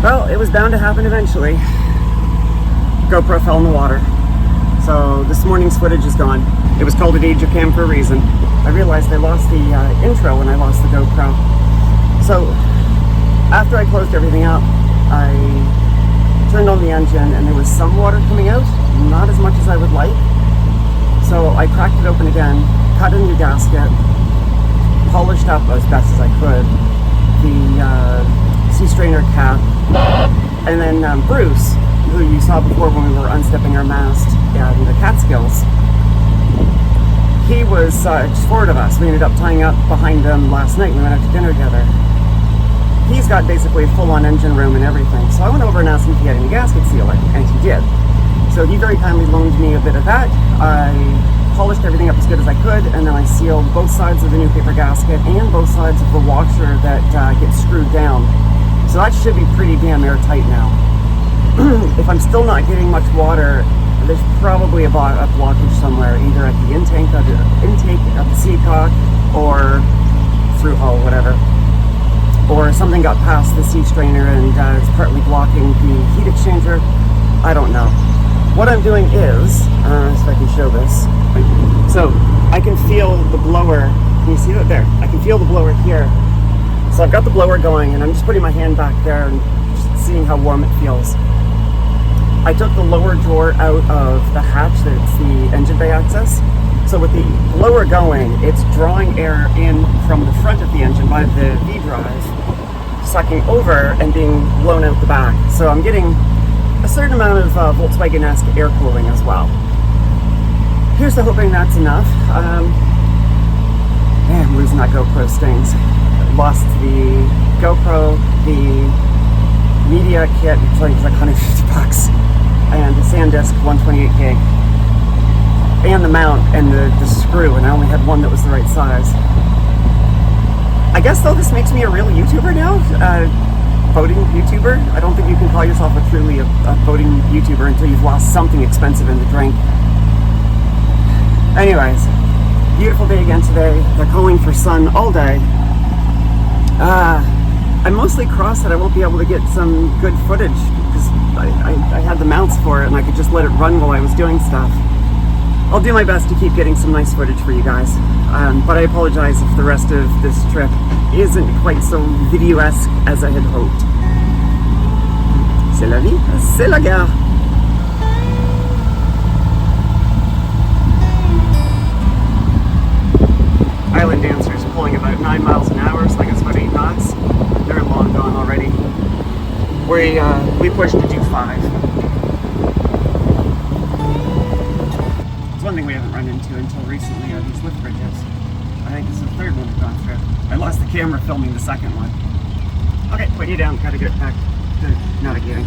Well, it was bound to happen eventually. GoPro fell in the water. So this morning's footage is gone. It was called a Cam for a reason. I realized I lost the intro when I lost the GoPro. So after I closed everything up, I turned on the engine and there was some water coming out, not as much as I would like. So I cracked it open again, cut a new gasket, polished up as best as I could the sea strainer cap, and then Bruce, who you saw before when we were unstepping our mast in the Catskills, he was just forward of us. We ended up tying up behind him last night. We went out to dinner together. He's got basically a full-on engine room and everything. So I went over and asked him if he had any gasket sealer, and he did. So he very kindly loaned me a bit of that. I polished everything up as good as I could, and then I sealed both sides of the new paper gasket and both sides of the washer that gets screwed down. So that should be pretty damn airtight now. If I'm still not getting much water, there's probably a blockage somewhere, either at the intake of the seacock or through hull, whatever. Or something got past the sea strainer and it's partly blocking the heat exchanger. I don't know. What I'm doing is, see if I can show this. So I can feel the blower. Can you see that there? I can feel the blower here. So I've got the blower going and I'm just putting my hand back there and just seeing how warm it feels. I took the lower drawer out of the hatch that's the engine bay access. So with the blower going, it's drawing air in from the front of the engine by the V drive, sucking over and being blown out the back. So I'm getting a certain amount of Volkswagen-esque air cooling as well. Here's to hoping that's enough. Man, losing that GoPro stings. Lost the GoPro, the media kit, which was like 150 bucks. And the SanDisk 128 gig, and the mount and the screw, and I only had one that was the right size. I guess though this makes me a real YouTuber now, boating YouTuber. I don't think you can call yourself truly a boating YouTuber until you've lost something expensive in the drink. Anyways, beautiful day again today. They're calling for sun all day. I'm mostly cross that I won't be able to get some good footage because I had the mounts for it and I could just let it run while I was doing stuff. I'll do my best to keep getting some nice footage for you guys, but I apologize if the rest of this trip isn't quite so video-esque as I had hoped. C'est la vie, c'est la guerre. Island Dancer's pulling about 9 miles an hour, so I guess about 8 knots. They're long gone already. We pushed to do 5. It's one thing we haven't run into until recently are these lift bridges. I think this is the third one we've gone through. I lost the camera filming the second one. Okay, put you down, gotta get back to navigating.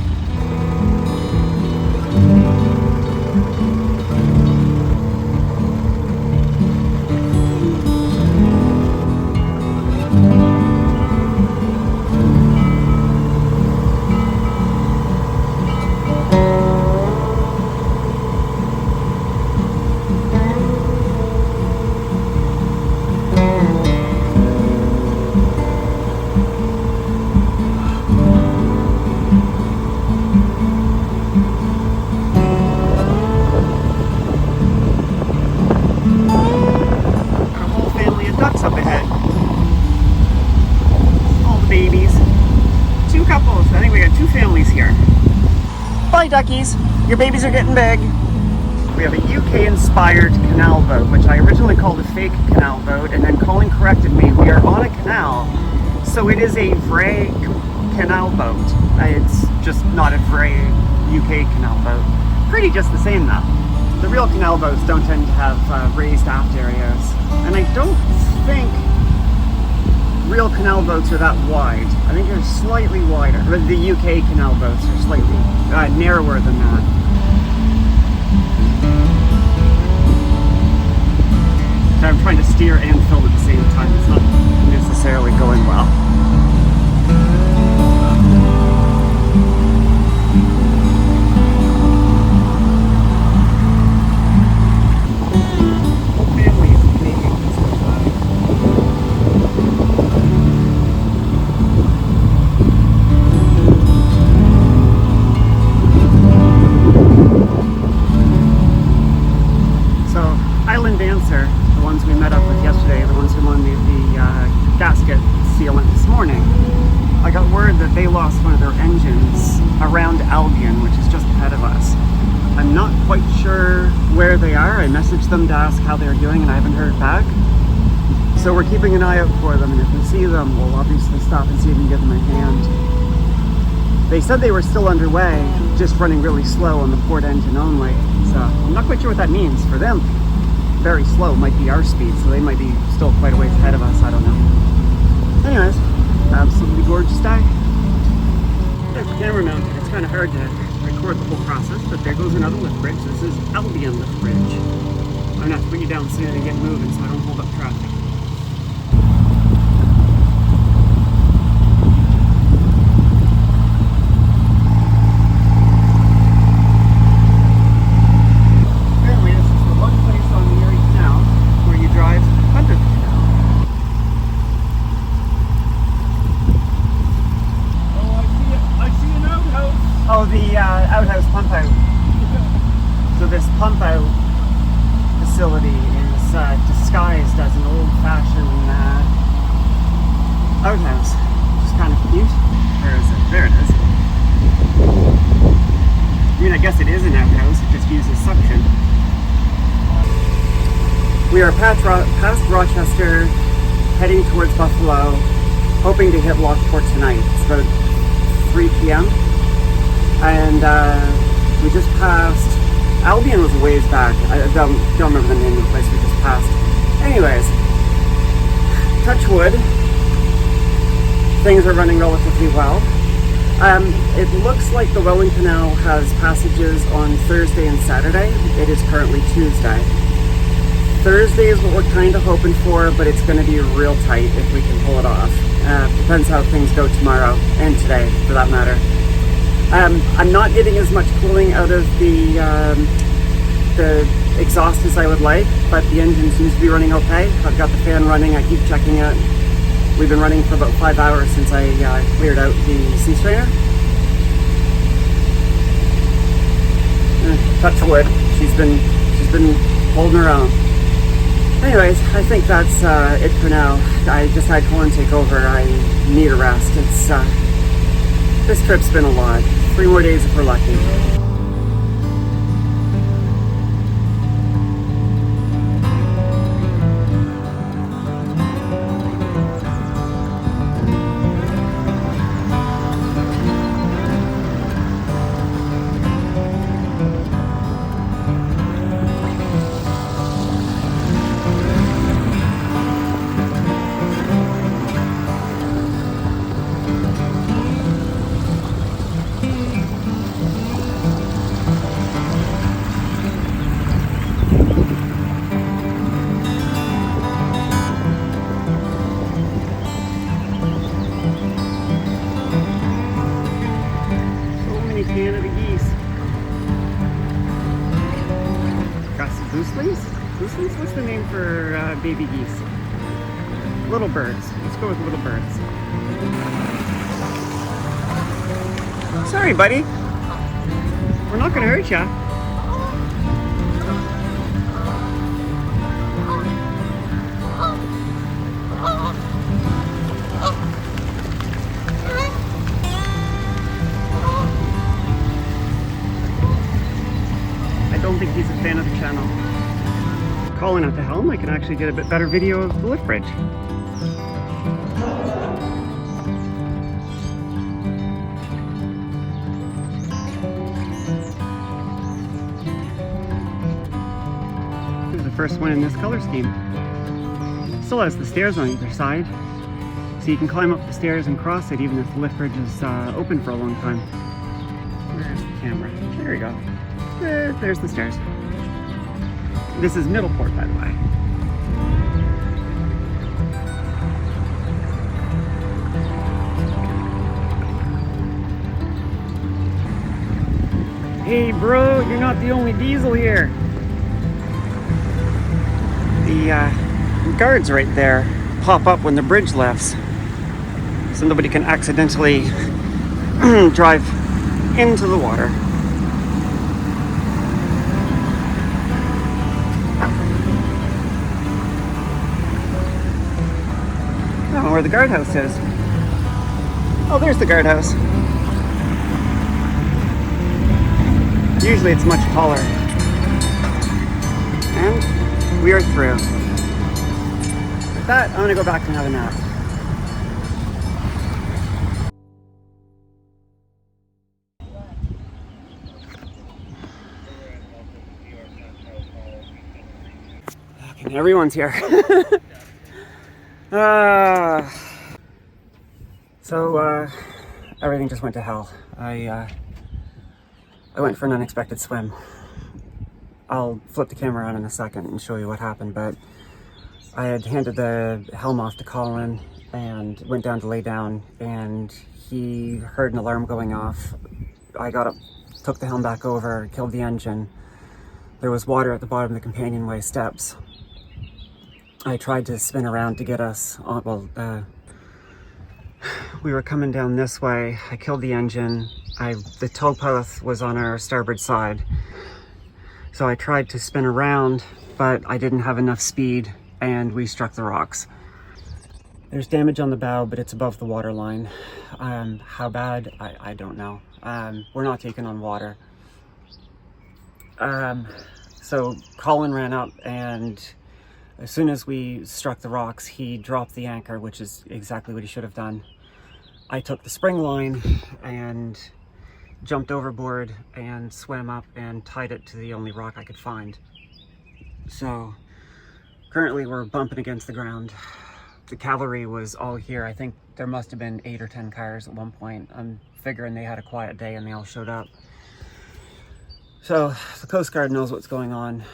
Duckies, your babies are getting big. We have a UK-inspired canal boat, which I originally called a fake canal boat, and then Colin corrected me. We are on a canal, so it is a vrai canal boat. It's just not a vrai UK canal boat. Pretty just the same though. The real canal boats don't tend to have raised aft areas, and I don't think real canal boats are that wide. I think they're slightly wider. The UK canal boats are slightly narrower than that. I'm trying to steer and film at the same time. It's not necessarily going well. they lost one of their engines around Albion, which is just ahead of us. I'm not quite sure where they are. I messaged them to ask how they're doing and I haven't heard back. So we're keeping an eye out for them, and if we see them, we'll obviously stop and see if we can give them a hand. They said they were still underway, just running really slow on the port engine only. So I'm not quite sure what that means for them. Very slow might be our speed, so they might be still quite a ways ahead of us. I don't know. Anyways, absolutely gorgeous day. There's the camera mounted. It's kind of hard to record the whole process, but there goes another lift bridge. This is Albion lift bridge. I'm gonna have to bring you down soon and get moving so I don't hold up traffic. Oh, the outhouse pump out. So this pump out facility is disguised as an old-fashioned outhouse, which is kind of cute. Where is it? There it is. I mean, I guess it is an outhouse, it just uses suction. We are past Rochester, heading towards Buffalo, hoping to hit Lockport tonight. It's about 3 p.m. And we just passed, Albion was a ways back. I don't remember the name of the place we just passed. Anyways, touch wood, things are running relatively well. It looks like the Welland Canal has passages on Thursday and Saturday. It is currently Tuesday. Thursday is what we're kind of hoping for, but it's going to be real tight if we can pull it off. Depends how things go tomorrow, and today for that matter. I'm not getting as much cooling out of the exhaust as I would like, but the engine seems to be running okay. I've got the fan running, I keep checking it. We've been running for about 5 hours since I cleared out the sea strainer. Touch wood, she's been holding her own. Anyways, I think that's it for now. I just had Colin take over. I need a rest. This trip's been a lot. 3 more days if we're lucky. Canada geese. Goosleys? What's the name for baby geese? Little birds. Let's go with little birds. Sorry, buddy. We're not gonna hurt ya. I don't think he's a fan of the channel. Calling at the helm, I can actually get a bit better video of the lift bridge. This is the first one in this color scheme. Still has the stairs on either side, so you can climb up the stairs and cross it even if the lift bridge is open for a long time. Where's the camera? There we go. There's the stairs. This is Middleport, by the way. Hey bro, you're not the only diesel here. The guards right there pop up when the bridge lifts, so nobody can accidentally drive into the water. I don't know where the guardhouse is. Oh, there's the guardhouse. Usually it's much taller. And we are through. With that, I'm gonna go back and have a nap. Okay, everyone's here. So everything just went to hell. I went for an unexpected swim. I'll flip the camera on in a second and show you what happened, but I had handed the helm off to Colin and went down to lay down, and he heard an alarm going off. I got up, took the helm back over, killed the engine. There was water at the bottom of the companionway steps. I tried to spin around to get us on, we were coming down this way. I killed the engine. The towpath was on our starboard side. So I tried to spin around, but I didn't have enough speed and we struck the rocks. There's damage on the bow, but it's above the water line. How bad? I don't know. We're not taking on water. So Colin ran up, and as soon as we struck the rocks, he dropped the anchor, which is exactly what he should have done. I took the spring line and jumped overboard and swam up and tied it to the only rock I could find. So currently we're bumping against the ground. The cavalry was all here. I think there must have been 8 or 10 cars at one point. I'm figuring they had a quiet day and they all showed up. So the Coast Guard knows what's going on.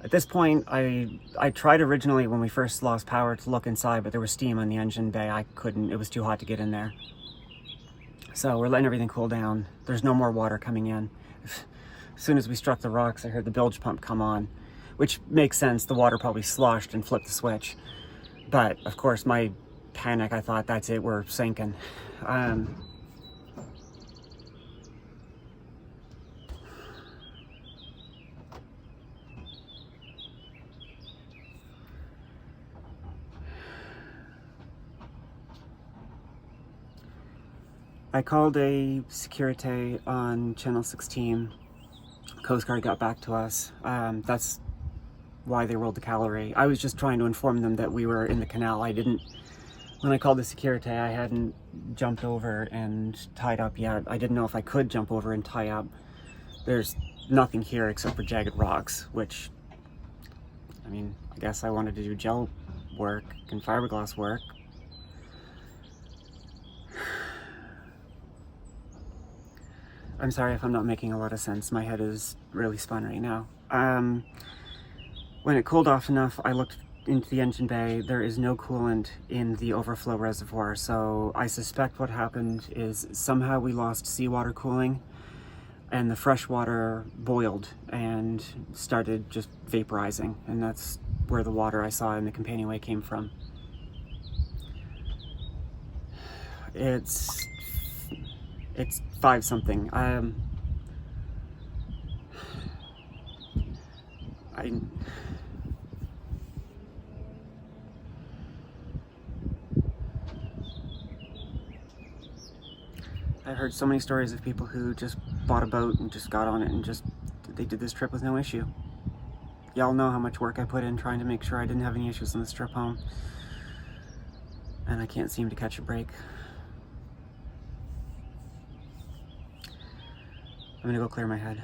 At this point, I tried originally when we first lost power to look inside, but there was steam on the engine bay. I couldn't, it was too hot to get in there. So we're letting everything cool down. There's no more water coming in. As soon as we struck the rocks, I heard the bilge pump come on, which makes sense. The water probably sloshed and flipped the switch. But of course, my panic, I thought, that's it, we're sinking. I called a securite on channel 16. Coast Guard got back to us. That's why they rolled the cavalry. I was just trying to inform them that we were in the canal. When I called the securite, I hadn't jumped over and tied up yet. I didn't know if I could jump over and tie up. There's nothing here except for jagged rocks, which, I mean, I guess I wanted to do gel work and fiberglass work. I'm sorry if I'm not making a lot of sense. My head is really spun right now. When it cooled off enough, I looked into the engine bay. There is no coolant in the overflow reservoir, so I suspect what happened is somehow we lost seawater cooling and the fresh water boiled and started just vaporizing, and that's where the water I saw in the companionway came from. It's 5 something. I heard so many stories of people who just bought a boat and just got on it and they did this trip with no issue. Y'all know how much work I put in trying to make sure I didn't have any issues on this trip home. And I can't seem to catch a break. I'm gonna go clear my head.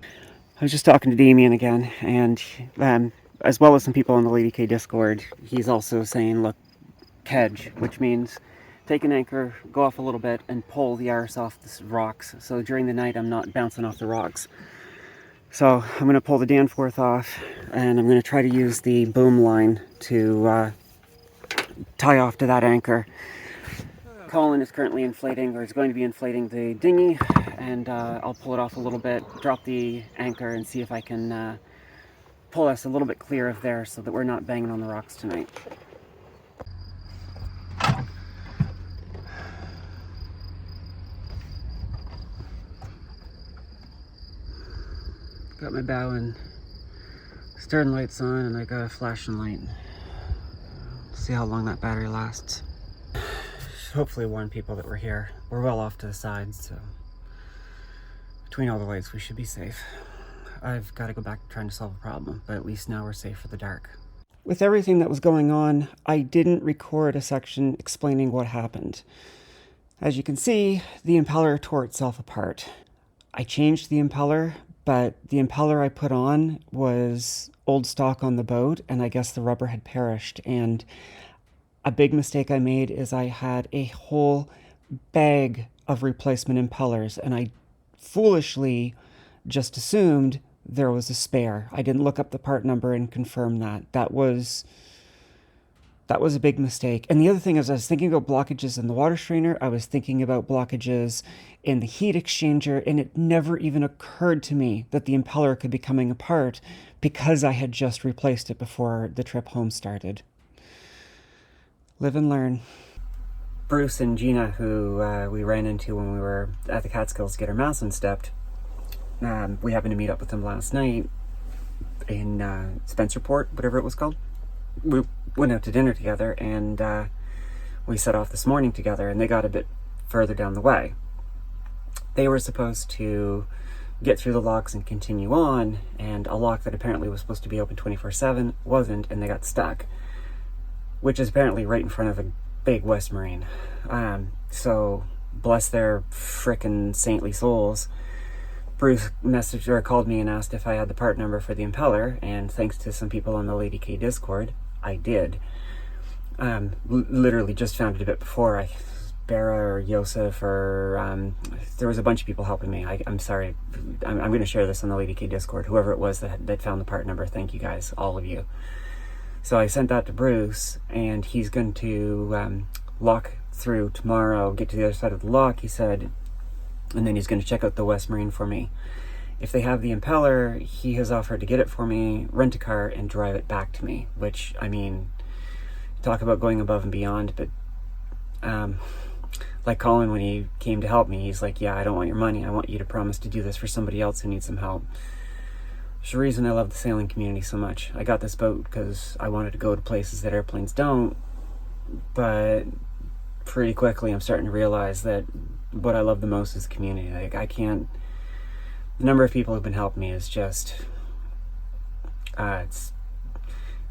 I was just talking to Damien again, and as well as some people on the Lady K Discord, he's also saying, look, kedge, which means take an anchor, go off a little bit, and pull the arse off the rocks. So during the night, I'm not bouncing off the rocks. So I'm gonna pull the Danforth off, and I'm gonna try to use the boom line to tie off to that anchor. Colin is currently inflating, or is going to be inflating the dinghy, and I'll pull it off a little bit, drop the anchor, and see if I can pull us a little bit clear of there so that we're not banging on the rocks tonight. Got my bow in Stern light's on and I got a flashing light. See how long that battery lasts. Should hopefully warn people that we're here. We're well off to the sides, so between all the lights we should be safe. I've got to go back to trying to solve a problem, but at least now we're safe for the dark. With everything that was going on, I didn't record a section explaining what happened. As you can see, the impeller tore itself apart. I changed the impeller, but the impeller I put on was old stock on the boat, and I guess the rubber had perished. And a big mistake I made is I had a whole bag of replacement impellers, and I foolishly just assumed there was a spare. I didn't look up the part number and confirm that. That was a big mistake. And the other thing is, I was thinking about blockages in the water strainer. I was thinking about blockages in the heat exchanger, and it never even occurred to me that the impeller could be coming apart because I had just replaced it before the trip home started. Live and learn. Bruce and Gina, who we ran into when we were at the Catskills to get our mass unstepped, we happened to meet up with them last night in Spencerport, whatever it was called. We went out to dinner together, and we set off this morning together, and they got a bit further down the way. They were supposed to get through the locks and continue on, and a lock that apparently was supposed to be open 24/7 wasn't, and they got stuck, which is apparently right in front of a big West Marine. So bless their frickin' saintly souls, Bruce messaged or called me and asked if I had the part number for the impeller, and thanks to some people on the Lady K Discord, I did. Literally just found it a bit before. Bera or Yosef or there was a bunch of people helping me. I'm sorry. I'm going to share this on the Lady K Discord. Whoever it was that found the part number, thank you guys, all of you. So I sent that to Bruce, and he's going to lock through tomorrow, get to the other side of the lock, he said, and then he's going to check out the West Marine for me. If they have the impeller, he has offered to get it for me, rent a car, and drive it back to me, which, I mean, talk about going above and beyond, but like Colin, when he came to help me, he's like, yeah, I don't want your money. I want you to promise to do this for somebody else who needs some help. There's a reason I love the sailing community so much. I got this boat because I wanted to go to places that airplanes don't, but pretty quickly I'm starting to realize that what I love the most is the community. Like, I can't, the number of people who've been helping me is just, it's,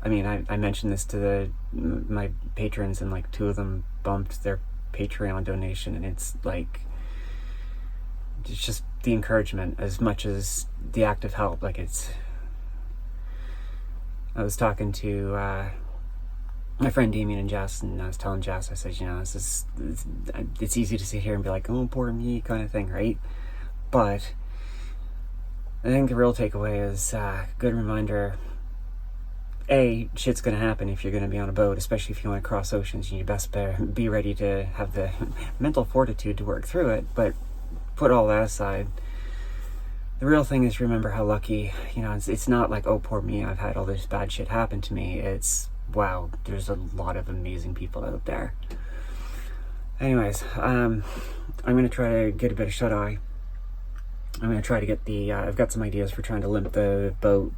I mean, I mentioned this to my patrons, and like 2 of them bumped their Patreon donation, and it's like, it's just the encouragement as much as the act of help. Like, it's, I was talking to my friend Damien and Jess, and I was telling Jess, I said, you know, it's easy to sit here and be like, oh, poor me, kind of thing, right? But I think the real takeaway is good reminder, A, shit's going to happen if you're going to be on a boat, especially if you want to cross oceans. You best be ready to have the mental fortitude to work through it, but put all that aside. The real thing is remember how lucky, you know, it's not like, oh, poor me, I've had all this bad shit happen to me. It's, wow, there's a lot of amazing people out there. Anyways, I'm going to try to get a bit of shut-eye. I'm going to try to get the, I've got some ideas for trying to limp the boat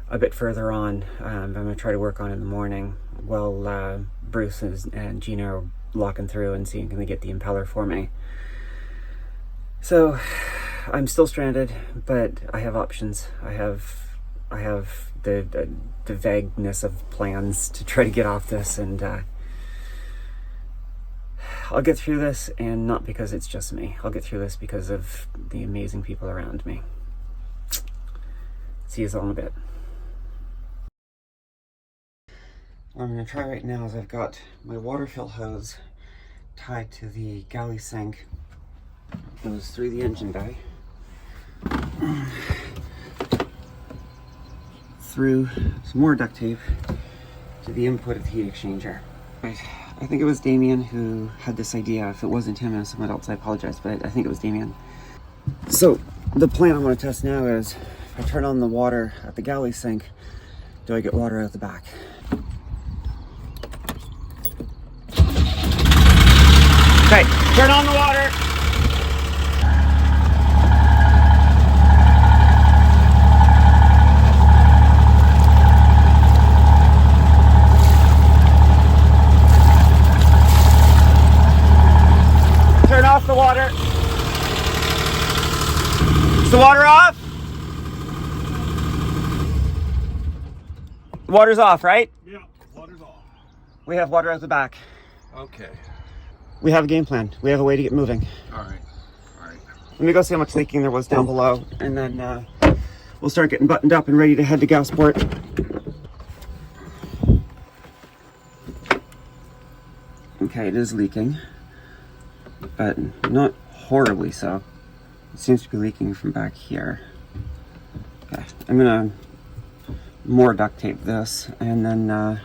a bit further on. I'm going to try to work on in the morning while Bruce and Gina are locking through and seeing can they get the impeller for me. So I'm still stranded, but I have options. I have the vagueness of plans to try to get off this, and I'll get through this, and not because it's just me. I'll get through this because of the amazing people around me. See you all in a bit. What I'm going to try right now is I've got my water fill hose tied to the galley sink. It goes through the engine bay, through some more duct tape to the input of the heat exchanger. Right. I think it was Damien who had this idea. If it wasn't him and someone else, I apologize, but I think it was Damien. So the plan I want to test now is, if I turn on the water at the galley sink, do I get water out the back? Okay, turn on the water. water. Is the water off? The water's off, right? Yeah, water's off. We have water out the back. Okay. We have a game plan. We have a way to get moving. All right. All right. Let me go see how much leaking there was down below, and then we'll start getting buttoned up and ready to head to Gasport. Okay, it is leaking, but not horribly so. It seems to be leaking from back here. Okay, I'm gonna more duct tape this, and then I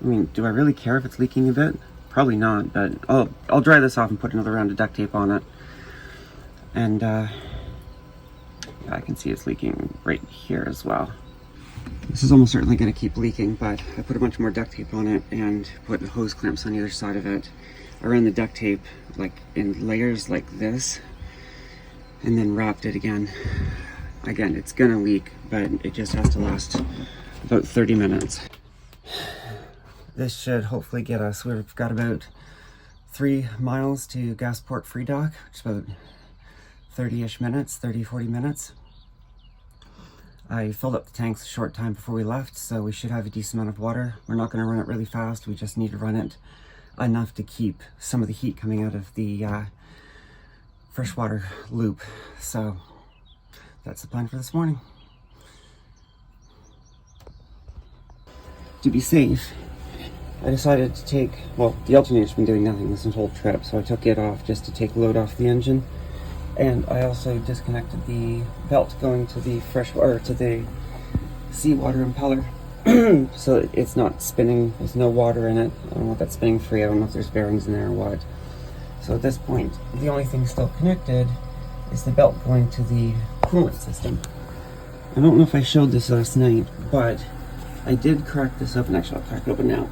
mean, do I really care if it's leaking a bit? Probably not, but I'll dry this off and put another round of duct tape on it. And yeah, I can see it's leaking right here as well. This is almost certainly going to keep leaking, but I put a bunch more duct tape on it and put hose clamps on either side of it. I ran the duct tape like in layers like this, and then wrapped it again. Again, it's gonna leak, but it just has to last about 30 minutes. This should hopefully get us, we've got about 3 miles to Gasport Free Dock, which is about 30-ish minutes, 30-40 minutes. I filled up the tanks a short time before we left, so we should have a decent amount of water. We're not going to run it really fast, we just need to run it enough to keep some of the heat coming out of the freshwater loop. So that's the plan for this morning. To be safe, I decided to take, well, the alternator's been doing nothing this whole trip, so I took it off just to take load off the engine. And I also disconnected the belt going to the freshwater, to the Seawater impeller. So it's not spinning, there's no water in it. I don't want that spinning free, I don't know if there's bearings in there or what. So at this point, the only thing still connected is the belt going to the coolant system. I don't know if I showed this last night, but I did crack this up, and actually I'll crack it open now.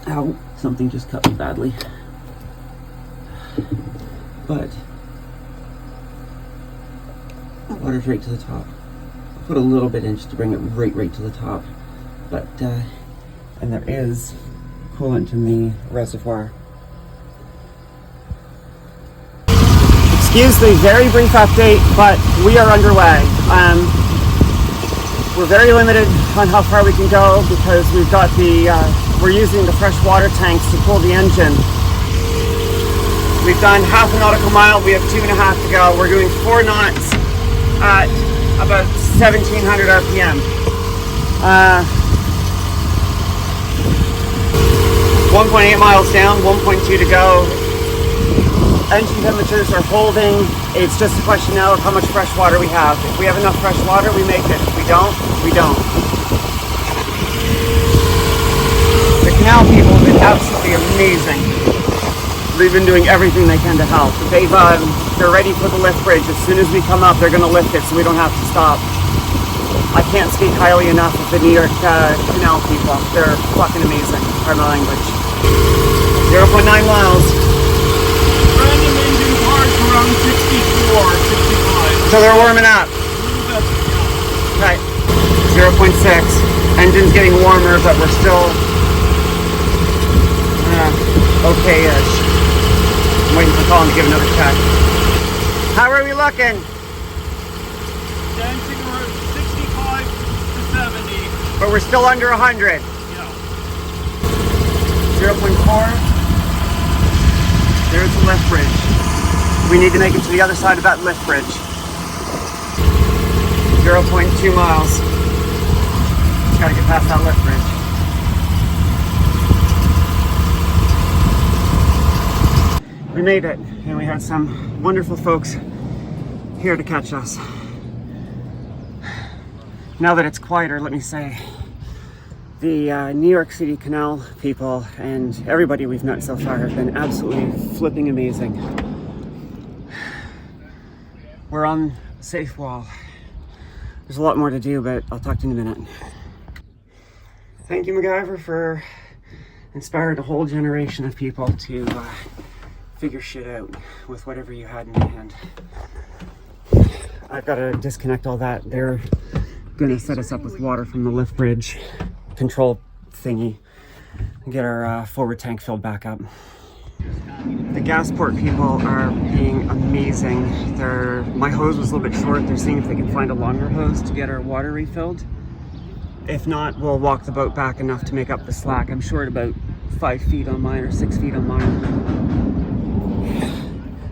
Ow, something just cut me badly. But water's right to the top. I'll put a little bit in just to bring it right to the top. But and there is coolant in the reservoir. Excuse the very brief update, but we are underway. We're very limited on how far we can go because we've got the we're using the fresh water tanks to cool the engine. We've done half a nautical mile, we have 2.5 to go. We're doing 4 knots at about 1700 RPM. 1.8 miles down, 1.2 to go. Engine temperatures are holding. It's just a question now of how much fresh water we have. If we have enough fresh water, we make it. If we don't, we don't. The Canal people have been absolutely amazing. They've been doing everything they can to help. They're ready for the lift bridge. As soon as we come up, they're going to lift it so we don't have to stop. I can't speak highly enough of the New York Canal people. They're fucking amazing. Pardon my language. 0.9 miles. Random engine parts around 64, 65. So they're warming up. Right. 0.6. Engine's getting warmer, but we're still okay-ish. I'm waiting for Colin to give another check. How are we looking? Dancing around 65 to 70. But we're still under 100. Yeah. 0.4. There's the lift bridge. We need to make it to the other side of that lift bridge. 0.2 miles. Just gotta get past that lift bridge. We made it, and we had some wonderful folks here to catch us. Now that it's quieter, let me say, the New York City Canal people and everybody we've met so far have been absolutely flipping amazing. We're on safe wall. There's a lot more to do, but I'll talk to you in a minute. Thank you, MacGyver, for inspiring a whole generation of people to figure shit out with whatever you had in your hand. I've got to disconnect all that. They're gonna set us up with water from the lift bridge control thingy and get our forward tank filled back up. The Gasport people are being amazing. My hose was a little bit short. They're seeing if they can find a longer hose to get our water refilled. If not, we'll walk the boat back enough to make up the slack. I'm short about 5 feet on mine or 6 feet on mine.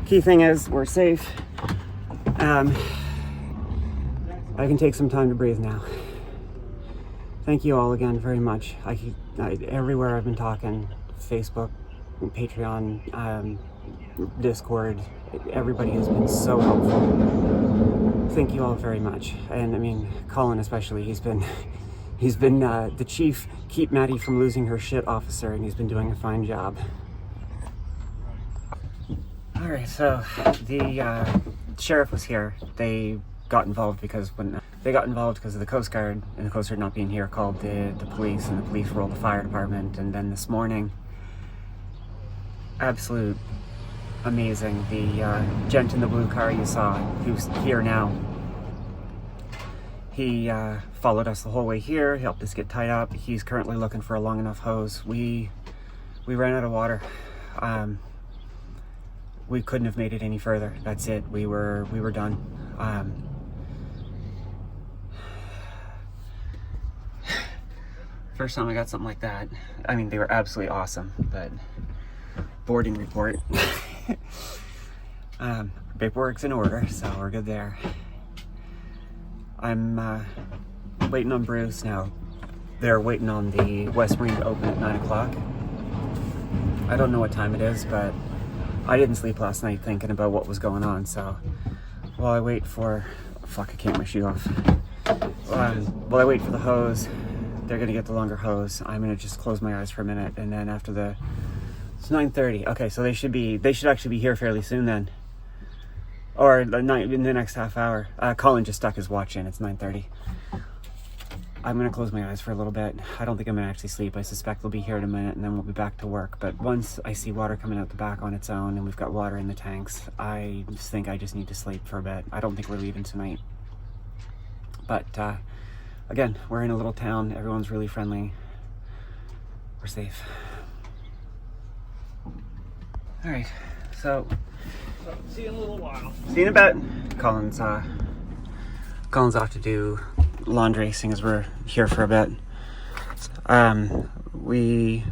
Key thing is we're safe. I can take some time to breathe now. Thank you all again very much. Everywhere I've been talking, Facebook, Patreon, Discord, everybody has been so helpful. Thank you all very much. And I mean, Colin especially, he's been the chief keep Maddie from losing her shit officer, and he's been doing a fine job. All right, so the sheriff was here. They got involved because of the Coast Guard, and the Coast Guard not being here, called the police, and the police rolled the fire department. And then this morning, absolute amazing, the gent in the blue car you saw, who's here now, he followed us the whole way here. He helped us get tied up. He's currently looking for a long enough hose. We ran out of water. We couldn't have made it any further. That's it. We were done. First time I got something like that. I mean, they were absolutely awesome, but boarding report. Paperwork's in order, so we're good there. I'm waiting on Bruce now. They're waiting on the West Marine to open at 9 o'clock. I don't know what time it is, but I didn't sleep last night thinking about what was going on, so while I wait for... Fuck, I can't get my shoe off. While I wait for the hose, they're gonna get the longer hose. I'm gonna just close my eyes for a minute, and then after it's 9:30. Okay, so they should actually be here fairly soon then. Or in the next half hour. Colin just stuck his watch in. It's 9:30. I'm gonna close my eyes for a little bit. I don't think I'm gonna actually sleep. I suspect they'll be here in a minute, and then we'll be back to work. But once I see water coming out the back on its own, and we've got water in the tanks, I just think I just need to sleep for a bit. I don't think we're leaving tonight. But again, we're in a little town. Everyone's really friendly. We're safe. All right, so see you in a little while. See you in a bit. Colin's off to do laundry, seeing as we're here for a bit. We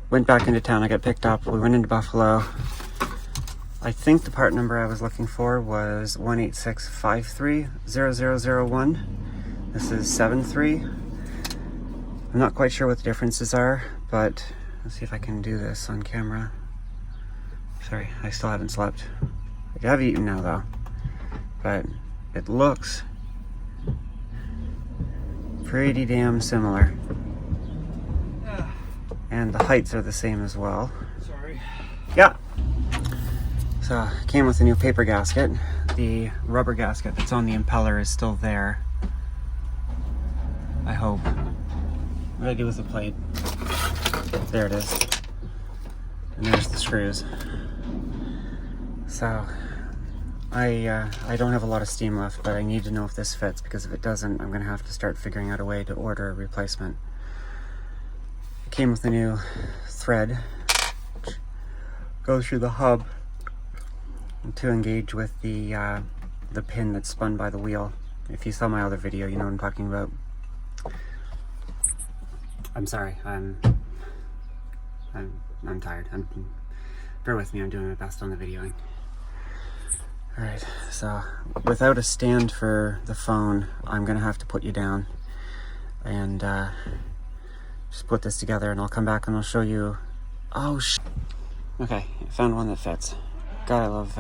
went back into town. I got picked up. We went into Buffalo. I think the part number I was looking for was 186530001. This is 73. I'm not quite sure what the differences are, but let's see if I can do this on camera. Sorry, I still haven't slept. I have eaten now though, but it looks pretty damn similar. And the heights are the same as well. Sorry. Yeah. So, came with a new paper gasket. The rubber gasket that's on the Impeller is still there. I hope. What do I do with the plate? There it is. And there's the screws. So, I don't have a lot of steam left, but I need to know if this fits, because if it doesn't, I'm going to have to start figuring out a way to order a replacement. It came with a new thread, which goes through the hub to engage with the pin that's spun by the wheel. If you saw my other video, you know what I'm talking about. I'm sorry, I'm tired. Bear with me, I'm doing my best on the videoing. Alright, so without a stand for the phone, I'm gonna have to put you down and just put this together, and I'll come back and I'll show you. Oh okay, I found one that fits. God, I love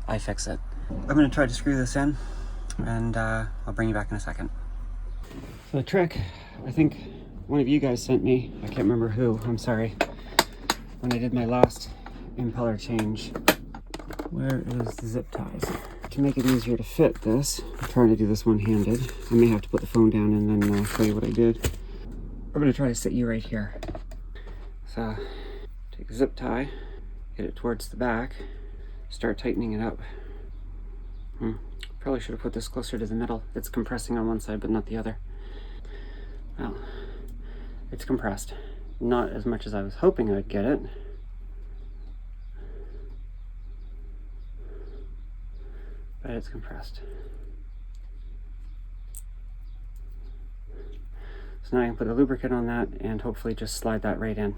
iFixit. I'm gonna try to screw this in, and I'll bring you back in a second. So the trick, I think one of you guys sent me, I can't remember who, I'm sorry, when I did my last impeller change. Where is the zip ties? To make it easier to fit this, I'm trying to do this one-handed. I may have to put the phone down and then show you what I did. I'm gonna try to sit you right here. So, take a zip tie, get it towards the back, start tightening it up. Probably should have put this closer to the middle. It's compressing on one side but not the other. Well, It's compressed. Not as much as I was hoping I'd get it. But it's compressed. So now I can put the lubricant on that and hopefully just slide that right in.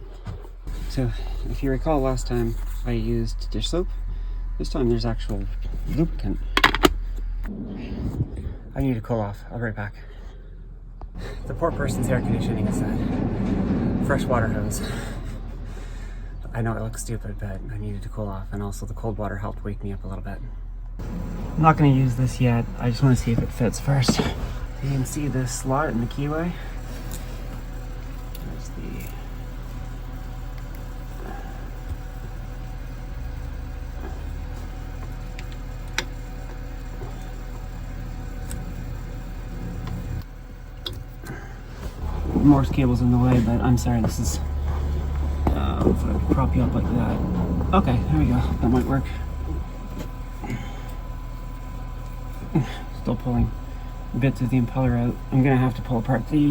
So if you recall, last time I used dish soap. This time there's actual lubricant. I need to cool off. I'll be right back. The poor person's air conditioning is that fresh water hose. I know it looks stupid, but I needed to cool off, and also the cold water helped wake me up a little bit. I'm not going to use this yet. I just want to see if it fits first. You can see this slot in the keyway. There's the Morse cable's in the way, but I'm sorry, this is if I prop you up like that. Okay, there we go. That might work. Still pulling bits of the impeller out. I'm gonna have to pull apart the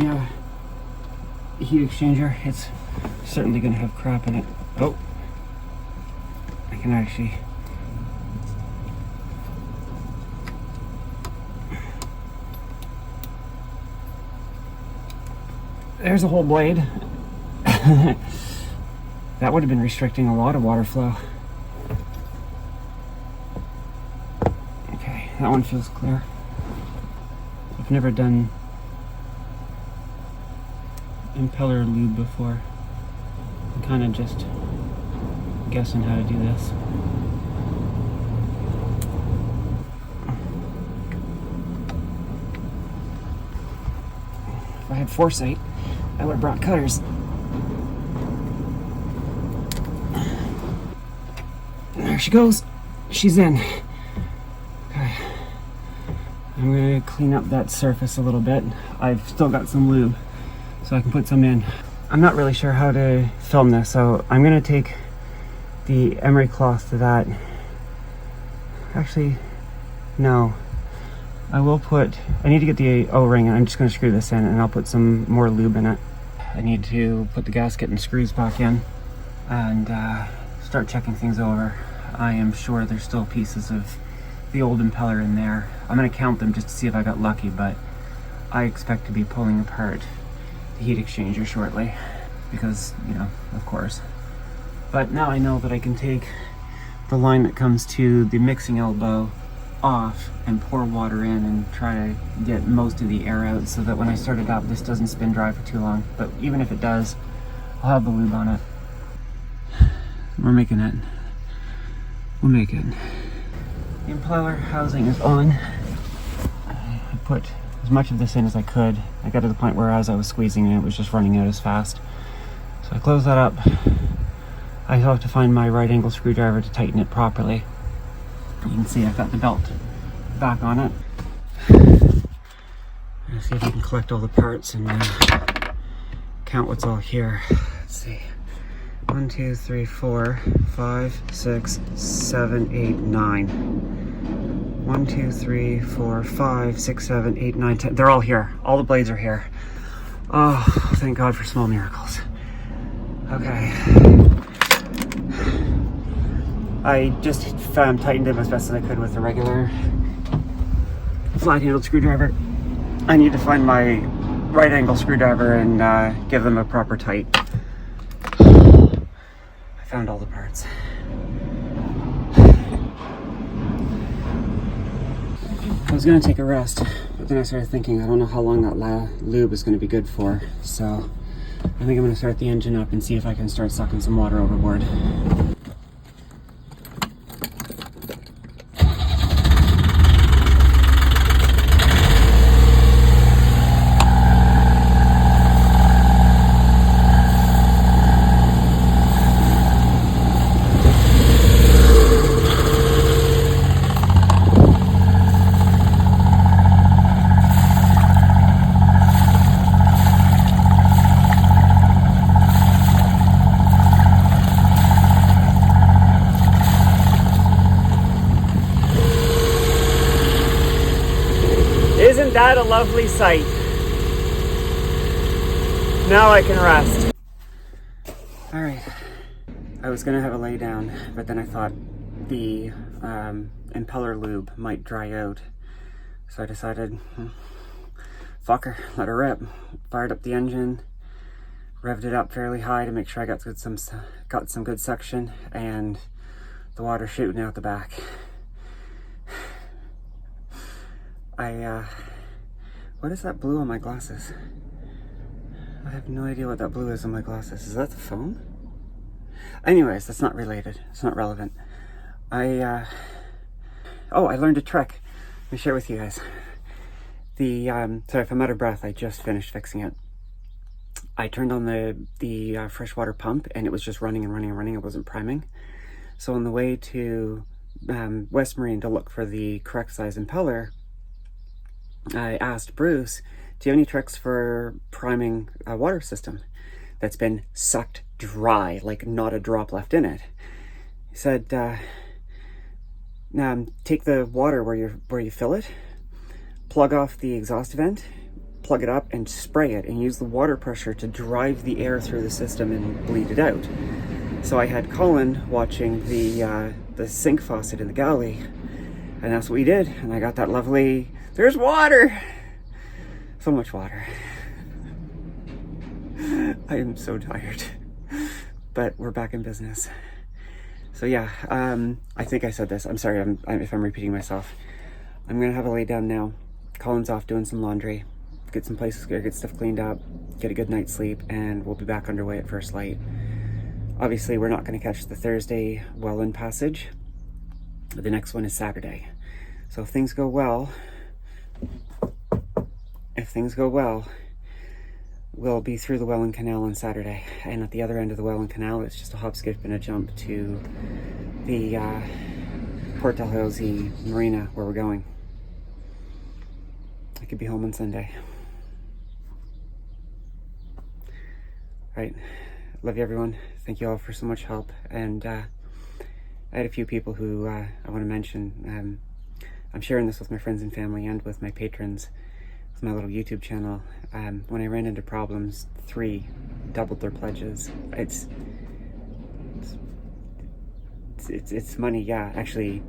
heat exchanger. It's certainly gonna have crap in it. Oh, I can actually. There's a whole blade. That would have been restricting a lot of water flow. Okay, that one feels clear. I've never done impeller lube before. I'm kind of just guessing how to do this. If I had foresight, I would have brought cutters. There she goes. She's in. Okay. I'm gonna clean up that surface a little bit. I've still got some lube, so I can put some in. I'm not really sure how to film this, so I'm gonna take the emery cloth to that. Actually, no. I need to get the O-ring, and I'm just gonna screw this in, and I'll put some more lube in it. I need to put the gasket and screws back in and start checking things over. I am sure there's still pieces of the old impeller in there. I'm going to count them just to see if I got lucky, but I expect to be pulling apart the heat exchanger shortly because, you know, of course. But now I know that I can take the line that comes to the mixing elbow off and pour water in and try to get most of the air out so that when I start it up, this doesn't spin dry for too long. But even if it does, I'll have the lube on it. We're making it. We'll make it. The impeller housing is on. I put as much of this in as I could. I got to the point where as I was squeezing it was just running out as fast. So I closed that up. I still have to find my right angle screwdriver to tighten it properly. You can see I've got the belt back on it. Let's see if I can collect all the parts and count what's all here. Let's see. 1, 2, 3, 4, 5, 6, 7, 8, 9. 1, 2, 3, 4, 5, 6, 7, 8, 9, 10. They're all here. All the blades are here. Oh, thank God for small miracles. Okay. I just tightened them as best as I could with a regular flat-handled screwdriver. I need to find my right angle screwdriver and give them a proper tight. I found all the parts. I was going to take a rest, but then I started thinking I don't know how long that lube is going to be good for, so I think I'm going to start the engine up and see if I can start sucking some water overboard. Isn't that a lovely sight? Now I can rest. All right. I was gonna have a lay down, but then I thought the impeller lube might dry out. So I decided, fuck her, let her rip. Fired up the engine, revved it up fairly high to make sure I got some good suction, and the water shooting out the back. What is that blue on my glasses? I have no idea what that blue is on my glasses. Is that the phone? Anyways, that's not related. It's not relevant. I learned a trick. Let me share it with you guys. Sorry if I'm out of breath, I just finished fixing it. I turned on the freshwater pump and it was just running and running and running. It wasn't priming. So on the way to West Marine to look for the correct size impeller, I asked Bruce, do you have any tricks for priming a water system that's been sucked dry, like not a drop left in it? He said, take the water where you fill it, plug off the exhaust vent, plug it up and spray it, and use the water pressure to drive the air through the system and bleed it out. So I had Colin watching the sink faucet in the galley, and that's what we did. And I got that lovely, there's water! So much water. I am so tired, but we're back in business. So yeah, I think I said this. I'm sorry if I'm repeating myself. I'm gonna have a lay down now. Colin's off doing some laundry, get some places, get stuff cleaned up, get a good night's sleep, and we'll be back underway at first light. Obviously, we're not gonna catch the Thursday Welland passage. The next one is Saturday. So if things go well, we'll be through the Welland Canal on Saturday. And at the other end of the Welland Canal, it's just a hop, skip, and a jump to the Port Dalhousie Marina where we're going. I could be home on Sunday. Right. Love you, everyone. Thank you all for so much help. And I had a few people who I want to mention. I'm sharing this with my friends and family and with my patrons. With my little YouTube channel. When I ran into problems, 3 doubled their pledges. It's money, yeah. Actually,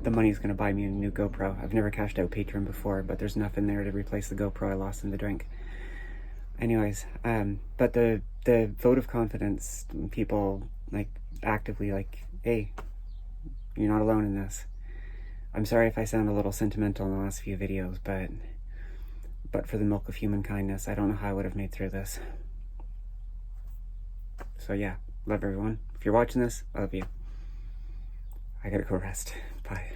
the money's gonna buy me a new GoPro. I've never cashed out Patreon before, but there's enough in there to replace the GoPro I lost in the drink. Anyways, but the vote of confidence, people like actively like, hey, you're not alone in this. I'm sorry if I sound a little sentimental in the last few videos, but for the milk of human kindness, I don't know how I would have made through this. So yeah, love everyone. If you're watching this, I love you. I gotta go rest. Bye.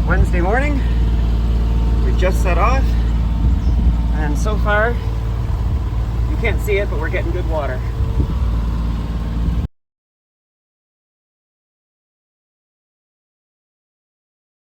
Wednesday morning, we've just set off, and so far, you can't see it, but we're getting good water.